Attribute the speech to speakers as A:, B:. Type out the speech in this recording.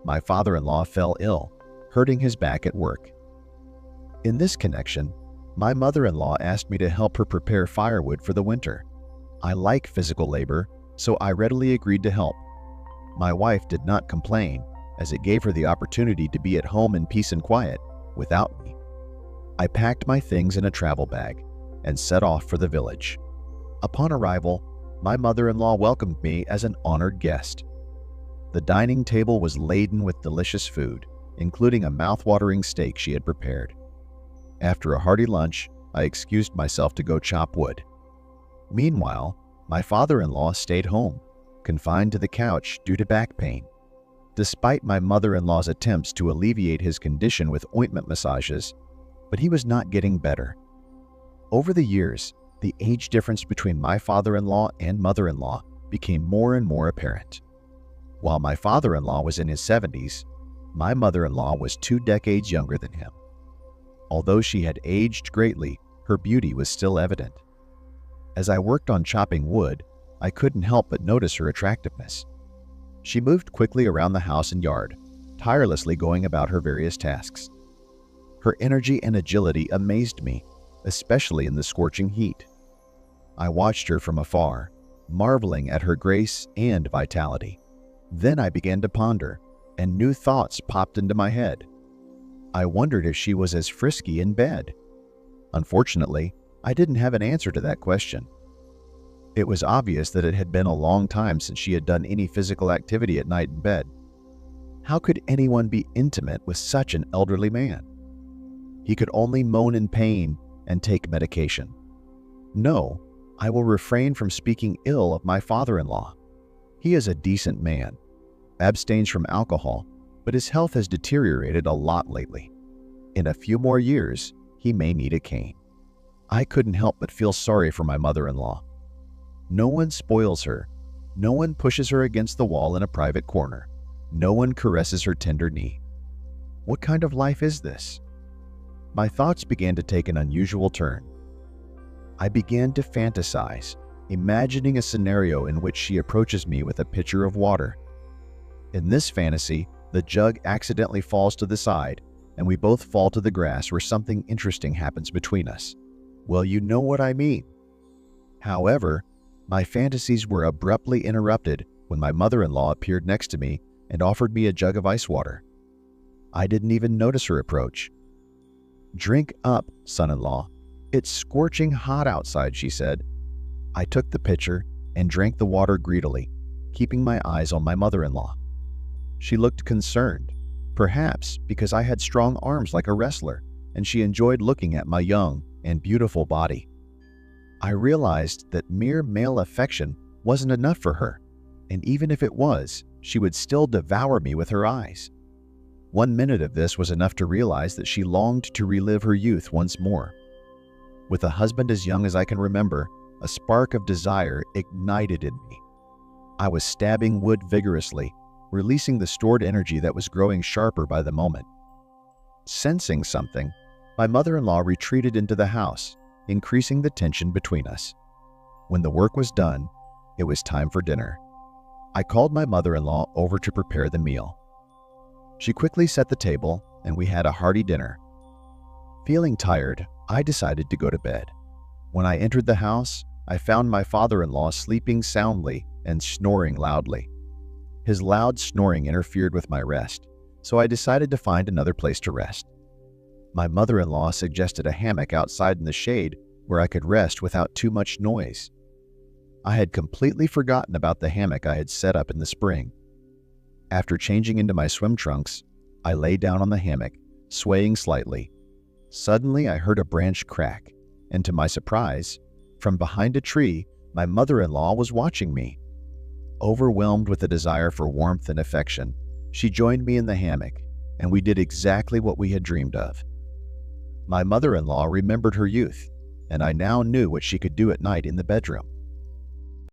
A: my father-in-law fell ill, hurting his back at work. In this connection, my mother-in-law asked me to help her prepare firewood for the winter. I like physical labor, so I readily agreed to help. My wife did not complain, as it gave her the opportunity to be at home in peace and quiet without me. I packed my things in a travel bag and set off for the village. Upon arrival, my mother-in-law welcomed me as an honored guest. The dining table was laden with delicious food, including a mouth-watering steak she had prepared. After a hearty lunch, I excused myself to go chop wood. Meanwhile, my father-in-law stayed home, confined to the couch due to back pain. Despite my mother-in-law's attempts to alleviate his condition with ointment massages, but he was not getting better. Over the years, the age difference between my father-in-law and mother-in-law became more and more apparent. While my father-in-law was in his 70s, my mother-in-law was 2 decades younger than him. Although she had aged greatly, her beauty was still evident. As I worked on chopping wood, I couldn't help but notice her attractiveness. She moved quickly around the house and yard, tirelessly going about her various tasks. Her energy and agility amazed me, especially in the scorching heat. I watched her from afar, marveling at her grace and vitality. Then I began to ponder, and new thoughts popped into my head. I wondered if she was as frisky in bed. Unfortunately, I didn't have an answer to that question. It was obvious that it had been a long time since she had done any physical activity at night in bed. How could anyone be intimate with such an elderly man? He could only moan in pain and take medication. No, I will refrain from speaking ill of my father-in-law. He is a decent man, abstains from alcohol, but his health has deteriorated a lot lately. In a few more years, he may need a cane. I couldn't help but feel sorry for my mother-in-law. No one spoils her. No one pushes her against the wall in a private corner. No one caresses her tender knee. What kind of life is this? My thoughts began to take an unusual turn. I began to fantasize, imagining a scenario in which she approaches me with a pitcher of water. In this fantasy, the jug accidentally falls to the side, and we both fall to the grass where something interesting happens between us. Well, you know what I mean. However, my fantasies were abruptly interrupted when my mother-in-law appeared next to me and offered me a jug of ice water. I didn't even notice her approach. "Drink up, son-in-law. It's scorching hot outside," she said. I took the pitcher and drank the water greedily, keeping my eyes on my mother-in-law. She looked concerned, perhaps because I had strong arms like a wrestler, and she enjoyed looking at my young and beautiful body. I realized that mere male affection wasn't enough for her, and even if it was, she would still devour me with her eyes. 1 minute of this was enough to realize that she longed to relive her youth once more. With a husband as young as I can remember, a spark of desire ignited in me. I was stabbing wood vigorously, releasing the stored energy that was growing sharper by the moment. Sensing something, my mother-in-law retreated into the house, increasing the tension between us. When the work was done, it was time for dinner. I called my mother-in-law over to prepare the meal. She quickly set the table, and we had a hearty dinner. Feeling tired, I decided to go to bed. When I entered the house, I found my father-in-law sleeping soundly and snoring loudly. His loud snoring interfered with my rest, so I decided to find another place to rest. My mother-in-law suggested a hammock outside in the shade where I could rest without too much noise. I had completely forgotten about the hammock I had set up in the spring. After changing into my swim trunks, I lay down on the hammock, swaying slightly. Suddenly, I heard a branch crack, and to my surprise, from behind a tree, my mother-in-law was watching me. Overwhelmed with a desire for warmth and affection, she joined me in the hammock, and we did exactly what we had dreamed of. My mother-in-law remembered her youth, and I now knew what she could do at night in the bedroom.